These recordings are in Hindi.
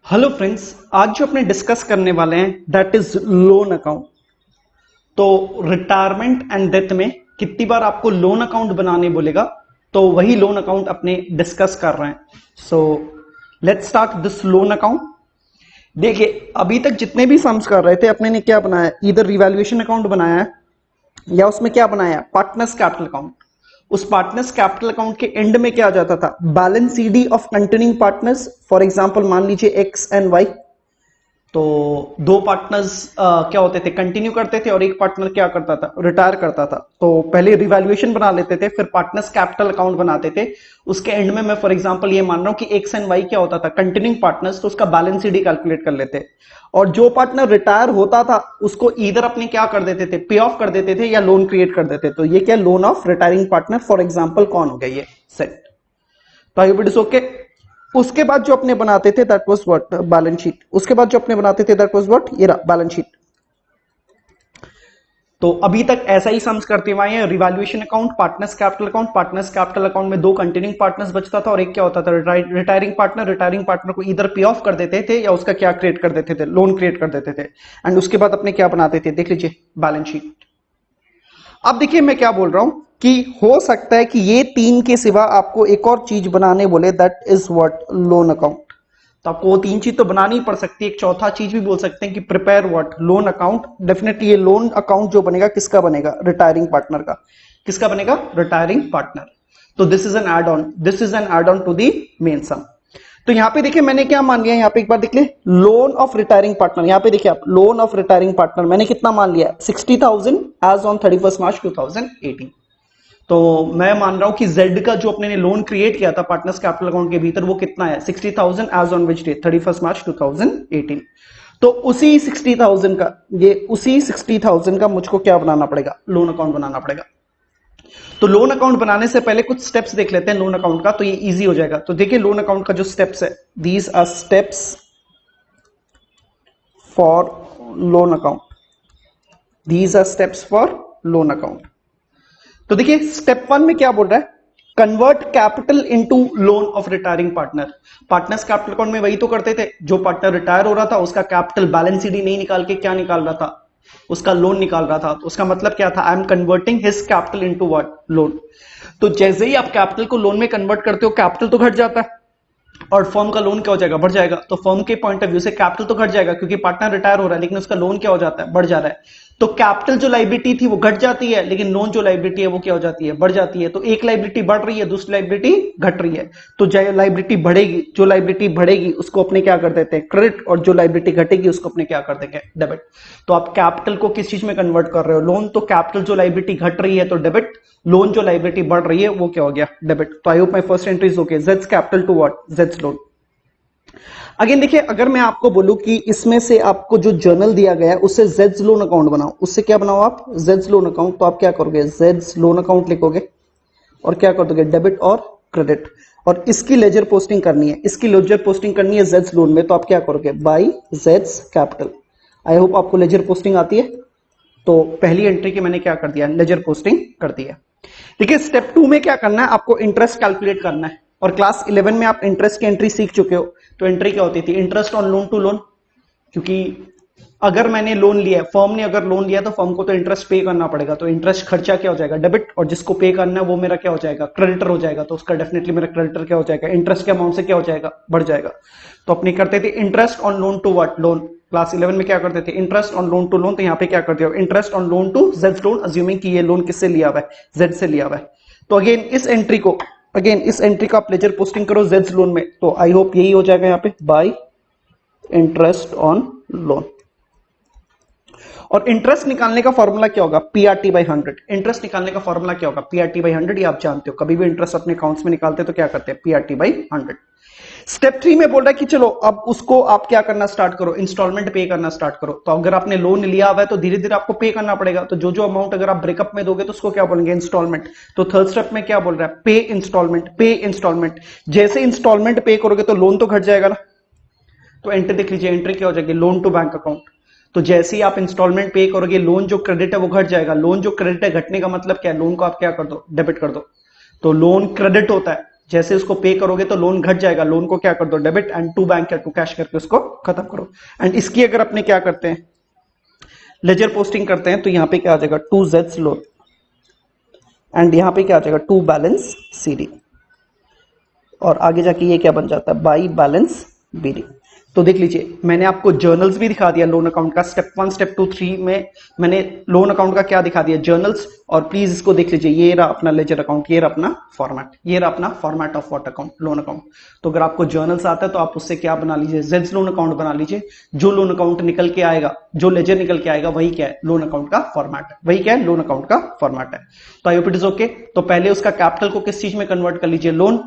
हेलो फ्रेंड्स, आज जो अपने डिस्कस करने वाले हैं दैट इज लोन अकाउंट। तो रिटायरमेंट एंड डेथ में कितनी बार आपको लोन अकाउंट बनाने बोलेगा, तो वही लोन अकाउंट अपने डिस्कस कर रहे हैं। So let's start this loan account. देखिए, अभी तक जितने भी सम्स कर रहे थे अपने ने क्या बनाया, इधर रिवैल्यूएशन अकाउंट बनाया है या उसमें क्या बनाया, पार्टनर्स कैपिटल अकाउंट। उस पार्टनर्स कैपिटल अकाउंट के एंड में क्या आ जाता था, balance CD of continuing partners. For example मान लीजिए एक्स एंड वाई। तो दो पार्टनर्स क्या होते थे, कंटिन्यू करते थे और एक पार्टनर क्या करता था, रिटायर करता था। तो पहले रिवैल्यूएशन बना लेते थे, फिर पार्टनर्स कैपिटल अकाउंट बनाते थे। उसके एंड में मैं फॉर एग्जांपल ये मान रहा हूं कि एक्स एंड वाई क्या होता था, कंटिन्यूइंग पार्टनर्स, तो उसका बैलेंस सीडी कैलकुलेट कर लेते। और जो पार्टनर रिटायर होता था उसको इधर अपने क्या कर देते थे, पे ऑफ कर देते थे या लोन क्रिएट कर देते। तो ये क्या, loan of retiring partner. For example कौन हो गया, ये सेट। तो आई इट इज ओके। उसके बाद जो अपने बनाते थे that was what, balance sheet. उसके बाद जो अपने बनाते थे दैट वाज व्हाट, ये रहा बैलेंस शीट। तो अभी तक ऐसा ही सम्स करते हुए आए हैं, revaluation account, partners capital account. Partners capital account में दो कंटिन्यूइंग पार्टनर्स बचता था और एक क्या होता था, रिटायरिंग पार्टनर। रिटायरिंग पार्टनर को इधर पे ऑफ कर देते थे या उसका क्या क्रिएट कर देते थे, लोन क्रिएट कर देते थे। एंड उसके बाद अपने क्या बनाते थे, देख लीजिए बैलेंस शीट। अब देखिए मैं क्या बोल रहा हूं कि हो सकता है कि ये तीन के सिवा आपको एक और चीज बनाने बोले, that is what, loan account. तो आपको वो तीन चीज तो बनानी ही पड़ सकती है। एक चौथा चीज भी बोल सकते हैं कि prepare what, loan account. Definitely ये लोन अकाउंट जो बनेगा किसका बनेगा, रिटायरिंग पार्टनर का। किसका बनेगा, रिटायरिंग पार्टनर। तो this is an add on, this is an add on to the main sum. तो यहां पे देखिए मैंने क्या मान लिया, यहां पे एक बार देख ले, लोन ऑफ रिटायरिंग पार्टनर। यहां पे देखिए आप, लोन ऑफ रिटायरिंग पार्टनर मैंने कितना मान लिया, 60,000 एज ऑन 31 मार्च 2018। तो मैं मान रहा हूं कि जेड का जो अपने ने लोन क्रिएट किया था पार्टनर्स कैपिटल अकाउंट के भीतर, वो कितना है, 60,000 as on which day, 31 March 2018। तो उसी 60,000 का, ये उसी 60,000 का मुझको क्या बनाना पड़ेगा, लोन अकाउंट बनाना पड़ेगा। तो लोन अकाउंट बनाने से पहले कुछ स्टेप्स देख लेते हैं लोन अकाउंट का, तो ये इजी हो जाएगा। तो देखिए लोन अकाउंट का जो स्टेप्स है, these are steps for loan account, these are steps for loan account. तो देखिए स्टेप वन में क्या बोल रहा है, convert capital into loan of retiring partner. Partner's capital account में वही तो करते थे, जो पार्टनर रिटायर हो रहा था उसका कैपिटल बैलेंस सीडी नहीं निकाल के क्या निकाल रहा था, उसका लोन निकाल रहा था। तो उसका मतलब क्या था, I am converting his capital into what, loan. तो जैसे ही आप कैपिटल को लोन में कन्वर्ट करते हो, कैपिटल तो घट जाता है और फर्म का लोन क्या हो जाएगा, बढ़ जाएगा। तो फर्म के पॉइंट ऑफ व्यू से कैपिटल तो घट जाएगा क्योंकि पार्टनर रिटायर हो रहा है, लेकिन उसका लोन क्या हो जाता है, बढ़ जा रहा है। तो कैपिटल जो लाइबिलिटी थी वो घट जाती है, लेकिन लोन जो लाइबिलिटी है वो क्या हो जाती है, बढ़ जाती है। तो एक लाइबिलिटी बढ़ रही है, दूसरी लाइबिलिटी घट रही है। तो जो लाइबिलिटी बढ़ेगी, जो लाइबिलिटी बढ़ेगी उसको अपने क्या कर देते हैं, क्रेडिट, और जो लाइबिलिटी घटेगी उसको अपने क्या कर देंगे, डेबिट। तो आप कैपिटल को किस चीज में कन्वर्ट कर रहे हो, लोन। तो कैपिटल जो लाइबिलिटी घट रही है तो डेबिट, लोन जो लाइबिलिटी बढ़ रही है वो क्या हो गया, डेबिट। तो I hope my first entry is okay, Jades capital to what, Jades loan. Again देखिए, अगर मैं आपको बोलूं कि इसमें से आपको जो जर्नल दिया गया है उससे जेड्स लोन अकाउंट बनाओ, उससे क्या बनाओ आप, जेड्स लोन अकाउंट। तो आप क्या करोगे, जेड्स लोन अकाउंट लिखोगे और क्या कर दोगे, डेबिट और क्रेडिट। और इसकी लेजर पोस्टिंग करनी है, इसकी लेजर पोस्टिंग करनी है जेड्स लोन में। तो आप क्या करोगे, by Jades capital. I hope आपको लेजर पोस्टिंग आती है। तो पहली एंट्री की मैंने क्या कर दिया, लेजर पोस्टिंग कर दिया। देखिए स्टेप 2 में क्या करना है, आपको इंटरेस्ट कैलकुलेट करना है। और क्लास 11 में आप इंटरेस्ट की एंट्री सीख चुके हो। तो एंट्री क्या होती थी, interest on loan to loan. क्योंकि अगर मैंने लोन लिया, फर्म ने अगर लोन लिया तो फर्म को तो इंटरेस्ट पे करना पड़ेगा। तो इंटरेस्ट खर्चा क्या हो जाएगा, डेबिट, और जिसको पे करना है वो मेरा क्या हो जाएगा, क्रेडिटर हो जाएगा। तो उसका डेफिनेटली मेरा क्रेडिटर क्या हो जाएगा, इंटरेस्ट के अमाउंट से क्या हो जाएगा, बढ़ जाएगा। तो अपने करते थे interest on loan to what, loan. Class 11 में क्या करते थे, interest on loan to loan. तो यहाँ पे क्या कर दिया, interest on loan to Z loan, assuming कि ये लोन किससे लिया हुआ है, जेड से लिया हुआ है। तो अगेन इस एंट्री को, अगेन इस एंट्री का आप लेजर पोस्टिंग करो जेड्स लोन में। तो आई होप यही हो जाएगा यहाँ पे, बाय इंटरेस्ट ऑन लोन। और इंटरेस्ट निकालने का फॉर्मूला क्या होगा, पीआरटी बाई 100। इंटरेस्ट निकालने का फॉर्मूला क्या होगा, पीआरटी बाई 100। ये आप जानते हो, कभी भी इंटरेस्ट अपने अकाउंट्स में निकालते हैं तो क्या करते हैं, पीआरटी बाई 100। स्टेप 3 में बोल रहा है कि चलो अब उसको आप क्या करना स्टार्ट करो, इंस्टॉलमेंट पे करना स्टार्ट करो। तो अगर आपने लोन लिया हुआ है तो धीरे धीरे आपको पे करना पड़ेगा। तो जो जो अमाउंट अगर आप ब्रेकअप में दोगे तो उसको क्या बोलेंगे, इंस्टॉलमेंट। तो थर्ड स्टेप में क्या बोल रहा है, पे इंस्टॉलमेंट, पे इंस्टॉलमेंट। जैसे इंस्टॉलमेंट पे करोगे तो लोन तो घट जाएगा ना। तो एंट्री देख लीजिए, एंट्री क्या हो जाएगी, लोन टू बैंक अकाउंट। तो जैसे ही आप इंस्टॉलमेंट पे करोगे, लोन जो क्रेडिट है वो घट जाएगा। लोन जो क्रेडिट है घटने का मतलब क्या है, लोन को आप क्या कर दो, डेबिट कर दो। तो लोन क्रेडिट होता है जैसे उसको पे करोगे तो लोन घट जाएगा, लोन को क्या कर दो डेबिट एंड टू बैंक या टू कैश करके उसको खत्म करो। एंड इसकी अगर अपने क्या करते हैं लेजर पोस्टिंग करते हैं तो यहां पे क्या आ जाएगा टू जेड्स लोन एंड यहां पे क्या आ जाएगा टू बैलेंस सीडी और आगे जाके ये क्या बन जाता है बाई बैलेंस बीडी। तो देख लीजिए मैंने आपको जर्नल्स भी दिखा दिया लोन अकाउंट का, स्टेप 1 स्टेप 2 3 में मैंने लोन अकाउंट का क्या दिखा दिया जर्नल्स। और प्लीज इसको देख लीजिए, ये रहा अपना लेजर अकाउंट, ये रहा अपना फॉर्मेट, ये रहा अपना format of what account loan account. तो अगर आपको जर्नल्स आता है तो आप उससे क्या बना लीजिए जेड्स लोन अकाउंट बना लीजिए। जो लोन अकाउंट निकल के आएगा, जो लेजर निकल के आएगा वही क्या है लोन अकाउंट का फॉर्मेट है, वही क्या है लोन अकाउंट का फॉर्मेट है। तो I hope it is okay. तो पहले उसका कैपिटल को किस चीज में कन्वर्ट कर लीजिए लोन,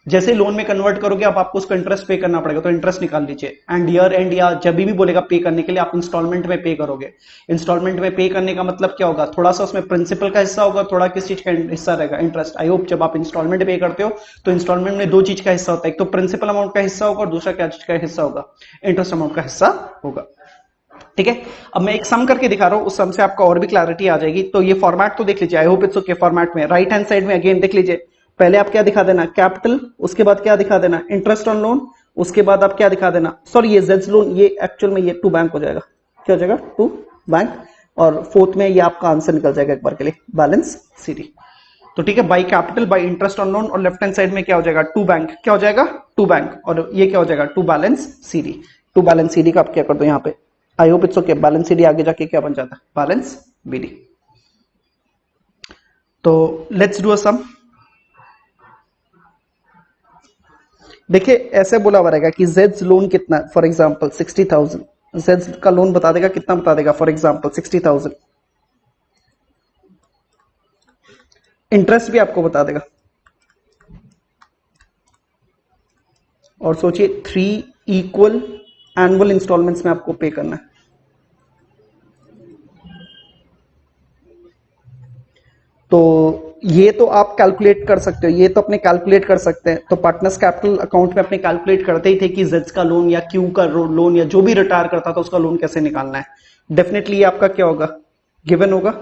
जैसे लोन में कन्वर्ट करोगे अब आपको उसको इंटरेस्ट पे करना पड़ेगा तो इंटरेस्ट निकाल लीजिए। एंड ईयर एंड या जब भी बोलेगा पे करने के लिए आप इंस्टॉलमेंट में पे करोगे। इंस्टॉलमेंट में पे करने का मतलब क्या होगा, थोड़ा सा उसमें प्रिंसिपल का हिस्सा होगा, थोड़ा किस चीज का हिस्सा रहेगा इंटरेस्ट। आई होप जब आप इंस्टॉलमेंट पे करते हो तो इंस्टॉलमेंट में दो चीज का हिस्सा होता है, एक तो प्रिंसिपल अमाउंट का हिस्सा होगा और दूसरा क्या चीज का हिस्सा होगा इंटरेस्ट अमाउंट का हिस्सा होगा। ठीक है, अब मैं एक सम करके दिखा रहा हूं, उस सम से आपका और भी क्लैरिटी आ जाएगी। तो ये फॉर्मेट तो देख लीजिए, आई होप इट्स ओके। फॉर्मेट में राइट हैंड साइड में अगेन देख लीजिए, पहले आप क्या दिखा देना कैपिटल, उसके बाद क्या दिखा देना इंटरेस्ट ऑन लोन, उसके बाद आप क्या दिखा देना सॉरी ये जेड्स लोन, ये एक्चुअल में ये टू बैंक हो जाएगा, क्या हो जाएगा टू बैंक। और फोर्थ में ये आपका आंसर निकल जाएगा एक बार के लिए बैलेंस सीडी। तो ठीक है, by capital by interest on loan और लेफ्ट हैंड साइड में क्या हो जाएगा टू बैंक, क्या हो जाएगा टू बैंक और ये क्या हो जाएगा to balance CD. To balance CD का आप क्या कर दो यहाँ पे, I hope it's okay. Balance CD आगे जाके क्या बन जाता है बैलेंस बीडी। तो लेट्स डू अ सम। देखिए ऐसे बोला हुआ रहेगा कि जेड्स लोन कितना, फॉर एग्जांपल 60,000, जेड्स का लोन बता देगा कितना, बता देगा फॉर एग्जांपल 60,000, इंटरेस्ट भी आपको बता देगा। और सोचिए 3 इक्वल एनुअल इंस्टॉलमेंट्स में आपको पे करना है। तो ये तो आप कैलकुलेट कर सकते हो, ये तो अपने कैलकुलेट कर सकते हैं। तो पार्टनर्स कैपिटल अकाउंट में अपने कैलकुलेट करते ही थे कि जेड्स का लोन या क्यू का लोन या जो भी रिटायर करता था उसका लोन कैसे निकालना है। डेफिनेटली ये आपका क्या होगा गिवन होगा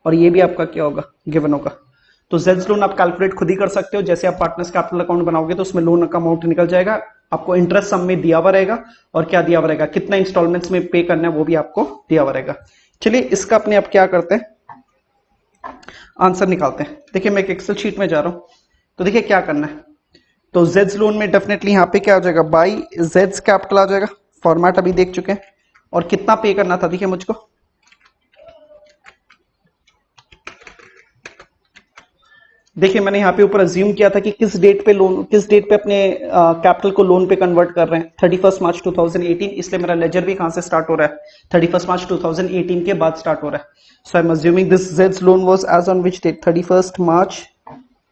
और ये भी आपका क्या होगा गिवन होगा। तो जेड्स लोन आप कैलकुलेट खुद ही कर सकते हो। जैसे आप पार्टनर्स कैपिटल अकाउंट बनाओगे तो उसमें लोन का अमाउंट निकल जाएगा, आपको इंटरेस्ट सम में दिया हुआ रहेगा और क्या दिया हुआ रहेगा कितना इंस्टॉलमेंट्स में पे करना है वो भी आपको दिया हुआ रहेगा। चलिए इसका अपने आप क्या करते हैं आंसर निकालते हैं। देखिए मैं एक एक्सेल शीट में जा रहा हूं, तो देखिए क्या करना है। तो जेड्स लोन में डेफिनेटली यहां पे क्या हो जाएगा बाई जेड्स कैपिटल आ जाएगा, फॉर्मेट अभी देख चुके हैं। और कितना पे करना था देखिए मुझको, देखिए मैंने यहाँ पे ऊपर अज्यूम किया था कि किस डेट पे लोन, किस डेट पे अपने कैपिटल को लोन पे कन्वर्ट कर रहे हैं 31 मार्च 2018, इसलिए मेरा लेजर भी कहां से स्टार्ट हो रहा है 31 मार्च 2018 के बाद स्टार्ट हो रहा है। So I am assuming this जेड्स loan was as on which date 31 March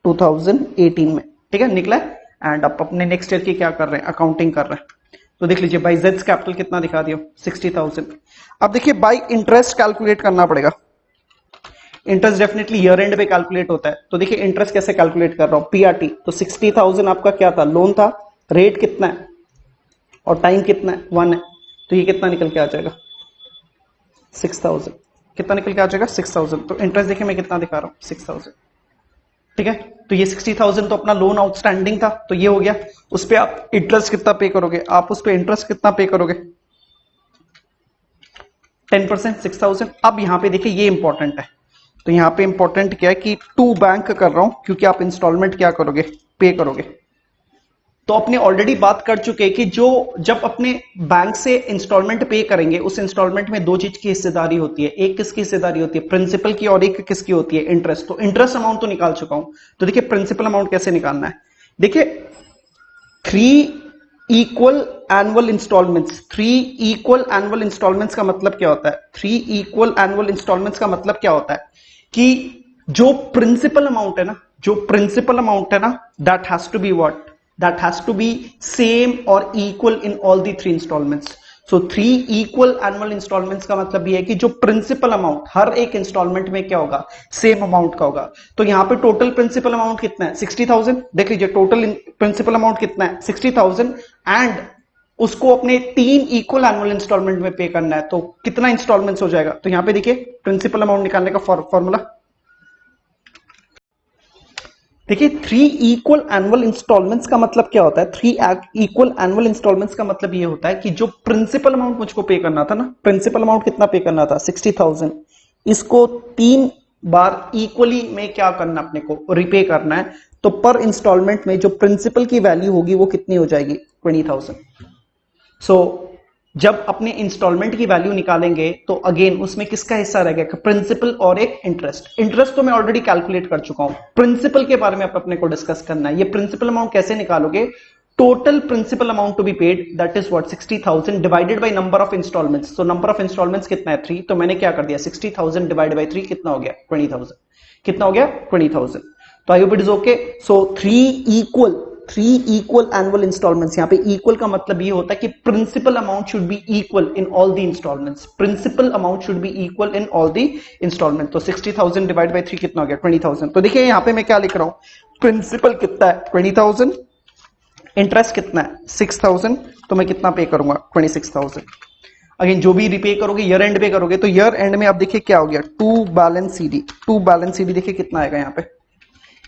2018 में, ठीक है निकला है। एंड आप अपने नेक्स्ट ईयर की क्या कर रहे हैं अकाउंटिंग कर रहे हैं। तो देख लीजिए बाई जेड्स कैपिटल कितना दिखा दिया 60,000। अब देखिए बाई इंटरेस्ट कैलकुलेट करना पड़ेगा। इंटरेस्ट डेफिनेटली ईयर एंड पे कैलकुलेट होता है। तो देखिए इंटरेस्ट कैसे कैलकुलेट कर रहा हूं पीआरटी। तो 60,000 आपका क्या था लोन था, रेट कितना है और टाइम कितना है 1 है, तो ये कितना निकल के आ जाएगा 6,000, कितना निकल के आ जाएगा 6,000। तो इंटरेस्ट देखिए मैं कितना दिखा रहा हूं 6,000, ठीक है। तो ये 60,000 तो अपना लोन आउटस्टैंडिंग था, तो ये हो गया। उस पर आप इंटरेस्ट कितना पे करोगे, आप उस पर इंटरेस्ट कितना पे करोगे 10% 6,000। अब यहां पे देखिए ये इंपॉर्टेंट है, तो यहां पे इंपॉर्टेंट क्या है कि टू बैंक कर रहा हूं क्योंकि आप इंस्टॉलमेंट क्या करोगे पे करोगे। तो अपने ऑलरेडी बात कर चुके हैं कि जो जब अपने बैंक से इंस्टॉलमेंट पे करेंगे उस इंस्टॉलमेंट में दो चीज की हिस्सेदारी होती है, एक किसकी हिस्सेदारी होती है प्रिंसिपल की और एक किसकी होती है इंटरेस्ट। तो इंटरेस्ट अमाउंट तो निकाल चुका हूं, तो देखिए प्रिंसिपल अमाउंट कैसे निकालना है। देखिए 3 equal annual instalments, 3 equal annual installments का मतलब क्या होता है 3 इक्वल एनुअल इंस्टॉलमेंट्स का मतलब क्या होता है कि जो प्रिंसिपल अमाउंट है ना, जो प्रिंसिपल अमाउंट है ना that has to be what, that has to be same और equal in all the 3 installments. So 3 equal annual installments का मतलब ये है कि जो प्रिंसिपल अमाउंट हर एक इंस्टॉलमेंट में क्या होगा सेम अमाउंट का होगा। तो यहां पे टोटल प्रिंसिपल अमाउंट कितना है 60,000, देख लीजिए टोटल प्रिंसिपल अमाउंट कितना है 60,000 एंड उसको अपने 3 इक्वल एनुअल इंस्टॉलमेंट में पे करना है। तो कितना इंस्टॉलमेंट्स हो जाएगा, तो यहां पे देखिए प्रिंसिपल अमाउंट निकालने का फॉर्मूला, देखिए 3 इक्वल एनुअल इंस्टॉलमेंट्स का मतलब क्या होता है? 3 इक्वल एनुअल इंस्टॉलमेंट्स का मतलब ये होता है कि जो प्रिंसिपल अमाउंट मुझको पे करना था ना, प्रिंसिपल अमाउंट कितना पे करना था? 60,000, इसको 3 बार इक्वली में क्या करना, अपने को रिपे करना है। तो पर इंस्टॉलमेंट में जो प्रिंसिपल की वैल्यू होगी वो कितनी हो जाएगी? 20,000। सो जब अपने इंस्टॉलमेंट की वैल्यू निकालेंगे तो अगेन उसमें किसका हिस्सा रहेगा? प्रिंसिपल और एक इंटरेस्ट। इंटरेस्ट तो मैं ऑलरेडी कैलकुलेट कर चुका हूं, प्रिंसिपल के बारे में अपने को डिस्कस करना है। ये प्रिंसिपल अमाउंट कैसे निकालोगे? Total principal amount to be paid, that is what? 60,000 divided by number of instalments. तो नंबर ऑफ इंस्टॉलमेंट्स कितना है? 3। तो मैंने क्या कर दिया, 60,000 डिवाइड बाय 3 कितना हो गया? 20,000। कितना हो गया? 20,000। तो I hope it is okay. So 3 equal annual instalments. यहां पे इक्वल का मतलब ये होता है कि principal amount should be equal in all the instalments. Principal amount should be equal in all the instalment. तो 60,000 डिवाइड बाय 3 कितना हो गया? 20,000। तो देखिए यहां पे मैं क्या लिख रहा हूं, प्रिंसिपल कितना है? 20,000, इंटरेस्ट कितना है? 6,000। तो मैं कितना पे करूंगा? 26,000। अगेन जो भी रिपे करोगे ईयर एंड पे करोगे, तो ईयर एंड में अब देखिए क्या हो गया, to balance CD. To balance CD देखिए कितना आएगा यहाँ पे।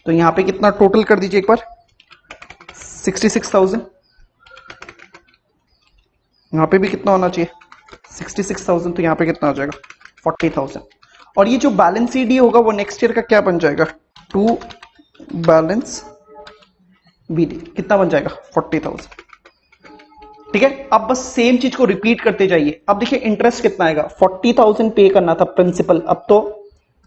तो यहाँ पे कितना टोटल कर दीजिए एक बार, 66,000। यहाँ पे भी कितना होना चाहिए? 66,000। तो यहाँ पे कितना हो जाएगा? 40,000। और ये जो बैलेंस सीडी होगा वो नेक्स्ट ईयर का क्या बन जाएगा? To balance BD. कितना बन जाएगा? 40,000। ठीक है, अब बस सेम चीज को रिपीट करते जाइए। अब देखिए इंटरेस्ट कितना आएगा? 40,000 पे करना था प्रिंसिपल, अब तो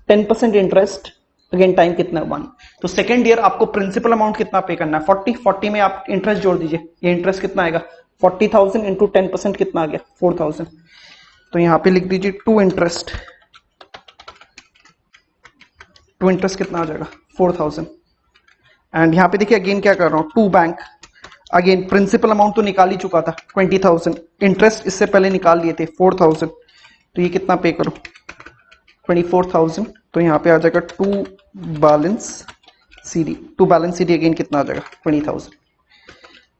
10% इंटरेस्ट। अगेन टाइम कितना है? 1। तो सेकेंड ईयर आपको प्रिंसिपल अमाउंट कितना पे करना है? 40 में आप इंटरेस्ट जोड़ दीजिए। ये इंटरेस्ट कितना आएगा? 40,000 इंटू 10% कितना आ गया? 4,000। तो यहां पे लिख दीजिए टू इंटरेस्ट। टू इंटरेस्ट कितना आ जाएगा? 4,000। एंड यहां पे देखिए अगेन क्या कर रहा हूं, to bank. Again principal amount तो निकाल ही चुका था 20,000, इंटरेस्ट इससे पहले निकाल लिए थे 4,000। तो ये कितना पे करूं? 24,000। तो यहाँ पे आ जाएगा to balance CD. To balance CD again कितना आ जाएगा? 20,000।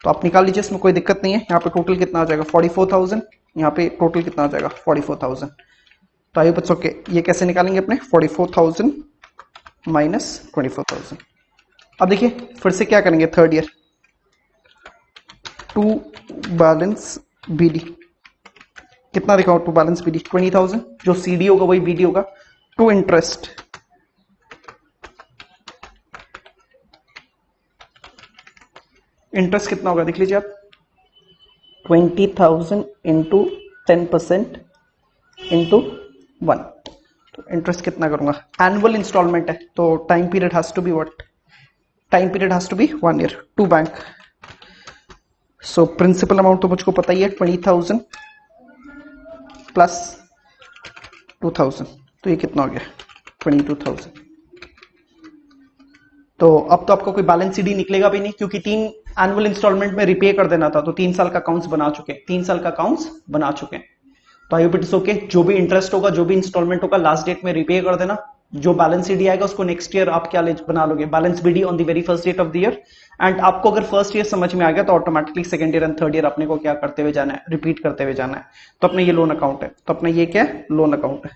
तो आप निकाल लीजिए, इसमें कोई दिक्कत नहीं है। यहाँ पे टोटल कितना आ जाएगा? 44,000। यहाँ पे टोटल कितना आ जाएगा? 44,000। तो आइए बच्चों के ये कैसे निकालेंगे अपने? 44,000 माइनस 24,000। अब देखिए फिर से क्या करेंगे, third year. To balance BD कितना दिखाओ? To balance BD 20,000। जो सीडी होगा वही बीडी होगा। टू इंटरेस्ट इंटरेस्ट कितना होगा देख लीजिए आप, 20,000 इंटू 10% इंटू 1। तो इंटरेस्ट कितना करूंगा? एनुअल इंस्टॉलमेंट है तो time period has to be what? Time period has to be 1 year. To bank. So principal amount तो मुझको पता ही है 20,000 प्लस 2,000। तो ये कितना हो गया? 22,000। तो अब तो आपका कोई बैलेंस सीडी निकलेगा भी नहीं, क्योंकि 3 एनुअल इंस्टॉलमेंट में रिपे कर देना था। तो 3 साल का अकाउंट्स बना चुके, 3 साल का अकाउंट्स बना चुके हैं। तो I hope it is okay. जो भी इंटरेस्ट होगा, जो भी इंस्टॉलमेंट होगा, लास्ट डेट में रिपे कर देना। जो बैलेंस सीडी आएगा उसको नेक्स्ट ईयर आप क्या बना लोगे? Balance BD on the very first date of the year. And आपको अगर फर्स्ट ईयर समझ में आ गया तो automatically second year and third year अपने को क्या करते हुए जाना है? रिपीट करते हुए जाना है। तो अपना ये लोन अकाउंट है। तो अपना ये क्या है? लोन अकाउंट है।